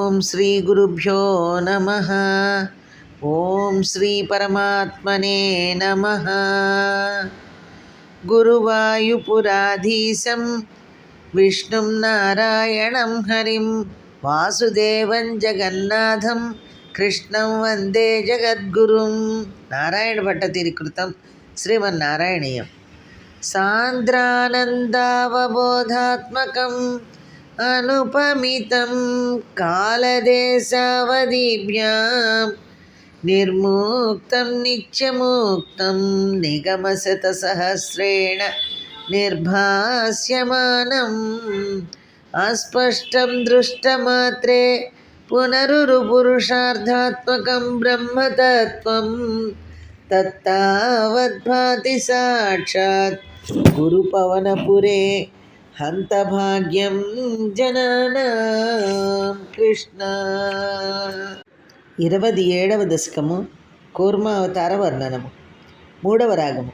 ఓం శ్రీ గురుభ్యో నమః. ఓం శ్రీ పరమాత్మనే నమః. గురువాయుపురాధీశం విష్ణుం నారాయణం హరిం వాసుదేవం జగన్నాథం కృష్ణం వందే జగద్గురుం. నారాయణ భట్టతిరి కృతం శ్రీమన్నారాయణీయం. సాంద్రానందావబోధాత్మకం అనుపమితం కాలదేశావధిభ్యాం నిర్ముక్తం నిత్యముక్తం నిగమశతసహస్రేణ నిర్భాస్యమానం అస్పష్టం దృష్టమాత్రే పునరురుపురుషార్థాత్మకం బ్రహ్మతత్వం తత్తావద్భాతి సాక్షాత్ గురుపవనపురే హంతభాగ్యం జనానాం. కృష్ణ. 27వ దశకము కూర్మావతార వర్ణనము. 3వ రాగము.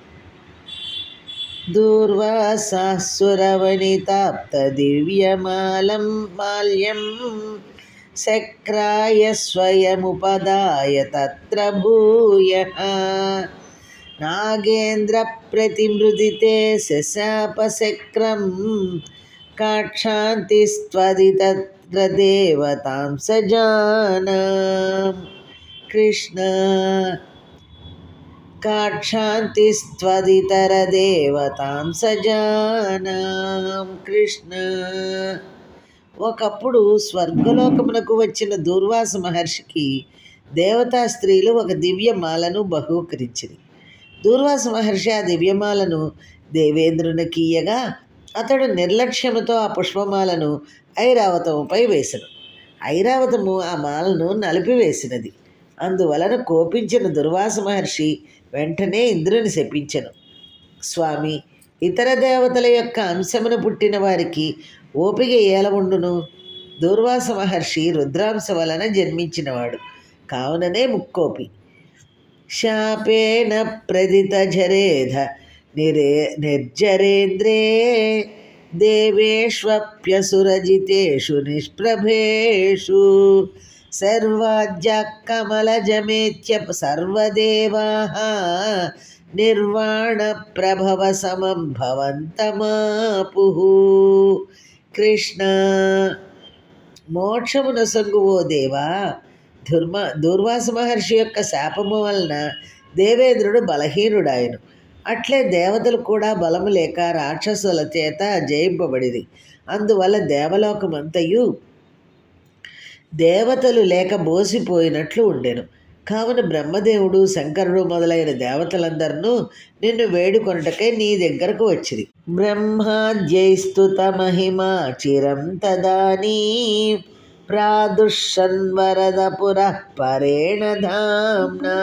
దూర్వాసాసురవనితాప్త దివ్యమాలం మాల్యం శక్రాయ స్వయముపదాయ తత్ర భూయః నాగేంద్ర ప్రతిమృదితే శశాపశక్రం కాక్షాంతిస్త్వదితత్ర దేవతాం సజానాం. కృష్ణ. కాక్షాంతిస్త్వదితర దేవతాం సజానాం. కృష్ణ. ఒకప్పుడు స్వర్గలోకమునకు వచ్చిన దూర్వాస మహర్షికి దేవతా స్త్రీలు ఒక దివ్యమాలను బహూకరించింది. దూర్వాస మహర్షి ఆ దివ్యమాలను దేవేంద్రునికి ఇయ్యగా అతడు నిర్లక్ష్యముతో ఆ పుష్పమాలను ఐరావతముపై వేసెను. ఐరావతము ఆ మాలను నలిపివేసినది. అందువలన కోపించిన దుర్వాస మహర్షి వెంటనే ఇంద్రుని శపించెను. స్వామి, ఇతర దేవతల యొక్క అంశమును పుట్టిన వారికి ఓపిక ఏల ఉండును? దూర్వాస మహర్షి రుద్రాంశ వలన జన్మించినవాడు కావుననే ముక్కోపి. శాపేన ప్రదితజరేధ నిర్జరేంద్రే దేవేష్వప్యసురజితేషు నిష్ప్రభేషు సర్వాజ్యకమలజమేత్య సర్వదేవాః నిర్వాణ ప్రభవ సమం భవంతమాపుః. కృష్ణ. మోక్షమునసంగు ఓ దేవా, దూర్వాస మహర్షి యొక్క శాపము వలన దేవేంద్రుడు బలహీనుడాయను. అట్లే దేవతలు కూడా బలము లేక రాక్షసుల చేత జయింపబడిది. అందువల్ల దేవలోకమంతయు దేవతలు లేక బోసిపోయినట్లు ఉండెను. కావున బ్రహ్మదేవుడు, శంకరుడు మొదలైన దేవతలందరూ నిన్ను వేడుకొనుటకై నీ దగ్గరకు వచ్చిరి. బ్రహ్మాద్యైస్తుత మహిమా చిరం తదానీ ప్రాదుషన్వరద పురః పరేణ ధామ్నా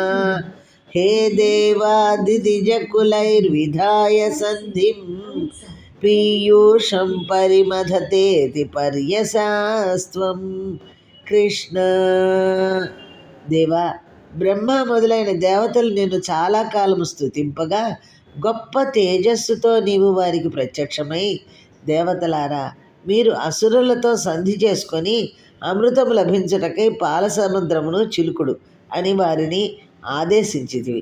హే దేవాదిదిజకులైర్విధాయ సంధిం పీయూషం పరిమథతేతి పర్యసాస్త్వం. కృష్ణ. దేవా, బ్రహ్మ మొదలైన దేవతలు నిన్ను చాలా కాలము స్తుతింపగా గొప్ప తేజస్సుతో నీవు వారికి ప్రత్యక్షమై, దేవతలారా, మీరు అసురులతో సంధి చేసుకొని అమృతము లభించుటకై పాల సముద్రమును చిలుకుడు అని వారిని ఆదేశించితివి.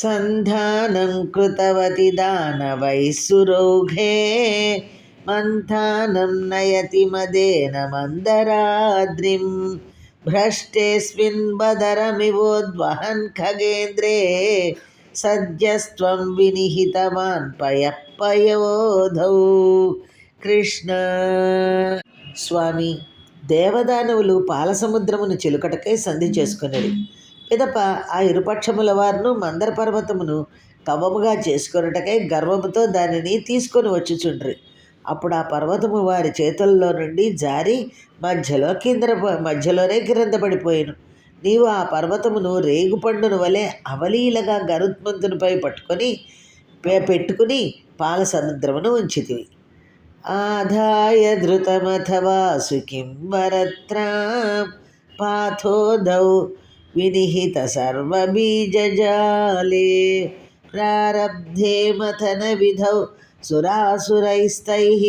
సంధానం కృతవతి దానవైసురౌఘే మంథానం నయతి మదేన మందరాద్రిం భ్రష్టేస్మిన్ బదరమివోద్వహన్ ఖగేంద్రే సద్యస్త్వం వినిహితవాన్ పయఃపయోధౌ. కృష్ణ. స్వామి, దేవదానవులు పాలసముద్రమును చిలుకటకై సంధి చేసుకునేది. పిదప ఆ ఇరుపక్షముల వారును మందర పర్వతమును కవ్వముగా చేసుకొనుటకై గర్వముతో దానిని తీసుకొని వచ్చుచుండ్రి. అప్పుడు ఆ పర్వతము వారి చేతుల్లో నుండి జారి మధ్యలోనే కింద పడిపోయాను. నీవు ఆ పర్వతమును రేగుపండును వలె అవలీలగా గరుత్మంతునిపై పెట్టుకుని పాల సముద్రమును ఉంచితివి. ఆదాయ ధృతమథవా సుఖిం వరత్రాం పాథోదౌ వినిహిత సర్వబీజజాలే ప్రారబ్ధే మథన విధౌ సురాసురైస్తైః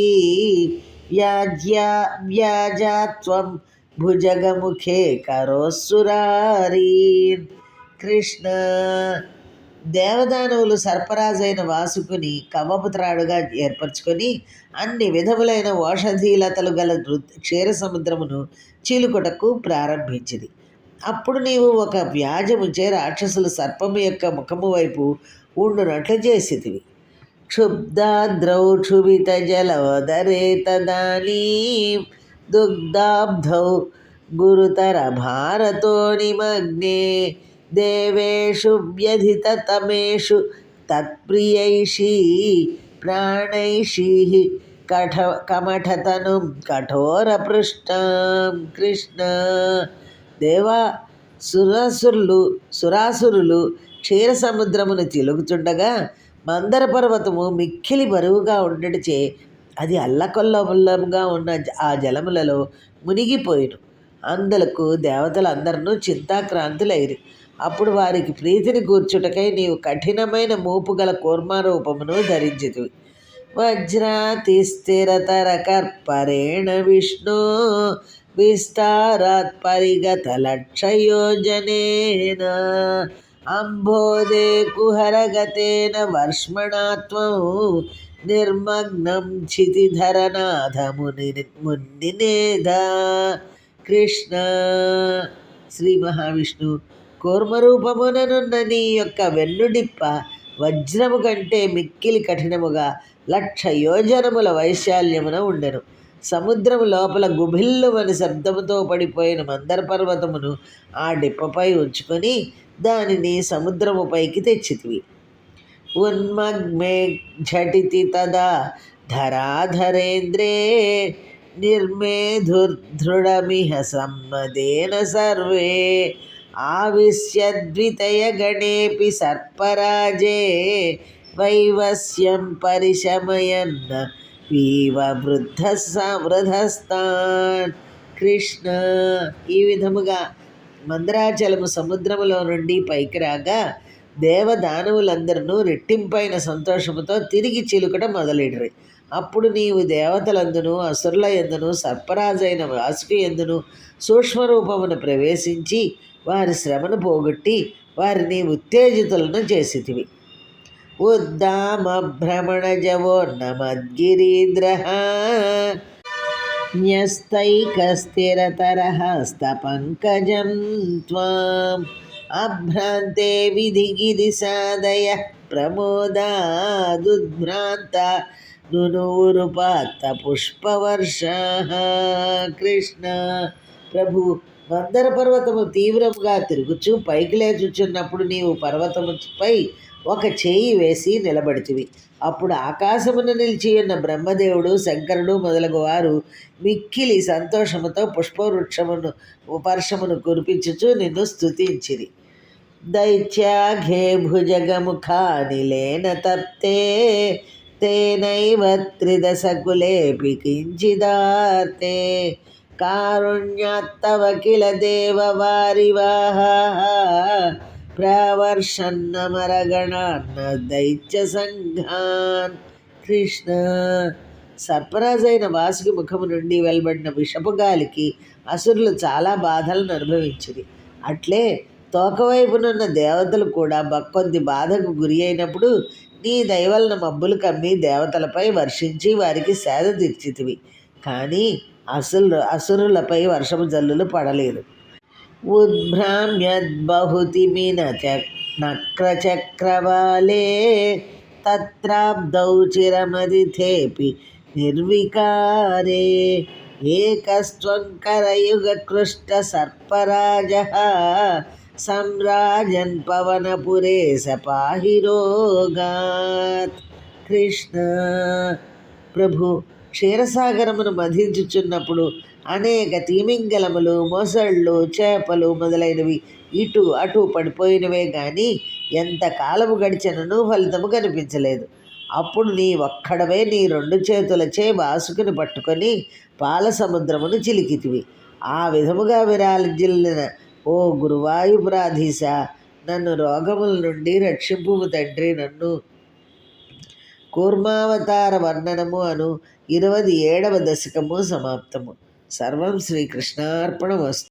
వ్యాజ్యాత్వం భుజగముఖే కరోస్సురారీన్. కృష్ణ. దేవదానవులు సర్పరాజైన వాసుకుని కవ్వపు త్రాడుగా ఏర్పరచుకొని అన్ని విధములైన ఓషధీలతలు గల క్షీర సముద్రమును చీలుకొటకు ప్రారంభించింది. అప్పుడు నీవు ఒక వ్యాజముచే రాక్షసులు సర్పము యొక్క ముఖము వైపు ఉండునట్లు చేసితివి. క్షుబ్దాద్రౌ క్షుభిత జలోదరే తదానీం దుగ్ధాబ్ధౌ గురుతర భారతో నిమగ్నే దేవేషు వ్యధితతమేషు తత్ప్రియైషీ ప్రాణైషీ కమఠతనుం కఠోరపృష్టాం. కృష్ణ. దేవా, సురాసురులు క్షీర సముద్రమును చిలుకుచుండగా మందర పర్వతము మిక్కిలి బరువుగా ఉండడిచే అది అల్లకొల్లముగా ఉన్న ఆ జలములలో మునిగిపోయిను. అందులకు దేవతలందరూ చింతాక్రాంతులైరి. అప్పుడు వారికి ప్రీతిని కూర్చుటకై నీవు కఠినమైన మూపు గల కూర్మారూపమును ధరించితివి. వజ్రాతి స్థిరతర కర్పరేణ విష్ణు విస్తారాత్ పరిగత లక్షయోజనేన అంబోదే కుహరగతేన వర్ష్మణాత్వం నిర్మగ్నం క్షితిధరనాథమునినేధ. కృష్ణ. శ్రీ మహావిష్ణు కూర్మరూపముననున్న నీ యొక్క వెన్నుడిప్ప వజ్రము కంటే మిక్కిలి కఠినముగా 1,00,000 యోజనముల వైశాల్యమున ఉండెను. సముద్రము లోపల గుభిల్లుమని శబ్దముతో పడిపోయిన మందర పర్వతమును ఆ డిప్పపై ఉంచుకొని దానిని సముద్రము పైకి తెచ్చితివి. ఉన్మగ్మే ఝటితి తదా ధరాధరేంద్రే నిర్మేధుర్దృఢమిహ సమ్మదేన సర్వే ఆవిశ్యద్వితయ గణేపి సర్పరాజే వైవస్యం పరిశమయన్న వీవ వృద్ధస్థాన్. కృష్ణ. ఈ విధముగా మందరాచలము సముద్రములో నుండి పైకి రాగా దేవదానవులందరూ రెట్టింపైన సంతోషముతో తిరిగి చిలుకట మొదలెడిరి. అప్పుడు నీవు దేవతలందును అసురుల యందును సర్పరాజైన వాసుకి యందును సూక్ష్మరూపమును ప్రవేశించి వారి శ్రమను పోగొట్టి వారిని ఉత్తేజితులను చేసితివి. ఉద్దామ భ్రమణజవోన్నమద్గిరీంద్రః న్యస్తైకస్థిరతరహస్తపంకజం త్వాం అభ్రాంతే విధిగిరిసాదయః ప్రమోదాదుద్భ్రాంత నునూరుపాత్త పుష్పవర్షాః. కృష్ణ. ప్రభు, మందర పర్వతము తీవ్రముగా తిరుగుచు పైకి లేచుచున్నప్పుడు నీవు పర్వతముపై ఒక చేయి వేసి నిలబడితివి. అప్పుడు ఆకాశమున నిలిచి ఉన్న బ్రహ్మదేవుడు, శంకరుడు మొదలగు వారు మిక్కిలి సంతోషముతో పుష్పవృక్షమును వర్షమును కురిపించుచు నిన్ను స్తుతించిరి. దైత్యాఘే భుజగముఖానిలేన తప్తే తేనైవ త్రిదశకులేపి కించిదాతే కారుణ్యాత్తవ కిల దేవవారివాహ ప్రవర్షన్నమరగణాన్న దైత్య సంఘాన్. కృష్ణ. సర్పరాజైన వాసుకి ముఖము నుండి వెలువడిన విషపు గాలికి అసురులు చాలా బాధలను అనుభవించింది. అట్లే తోకవైపునున్న దేవతలు కూడా కొద్ది బాధకు గురి అయినప్పుడు నీ దయవలన మబ్బులు కమ్మి దేవతలపై వర్షించి వారికి సేద తీర్చితివి. కానీ అసురులపై వర్షము జల్లులు పడలేదు. ఉద్భ్రామ్యద్బహుతిమిన నక్రచక్రవాలే తత్రాబ్దౌ చిరమదిథేపి నిర్వికారే ఏకస్త్వంకరయుగకృష్ట సర్పరాజః సంరాజన్ పవనపురే సపాహి రోగాత్. కృష్ణ. ప్రభు, క్షీరసాగరమును మధించుచున్నప్పుడు అనేక తిమింగలములు, మొసళ్ళు, చేపలు మొదలైనవి ఇటు అటు పడిపోయినవే గాని ఎంతకాలము గడిచినను ఫలితము కనిపించలేదు. అప్పుడు నీ ఒక్కడవే నీ 2 చేతులచే వాసుకుని పట్టుకొని పాల సముద్రమును చిలికితివి. ఆ విధముగా విరాజిల్లిన ఓ గురువాయుపురాధీశ, నన్ను రోగముల నుండి రక్షింపుము తండ్రి. నన్ను. కూర్మావతార వర్ణనము అను 27వ దశకము సమాప్తము. సర్వం శ్రీకృష్ణార్పణమస్తు.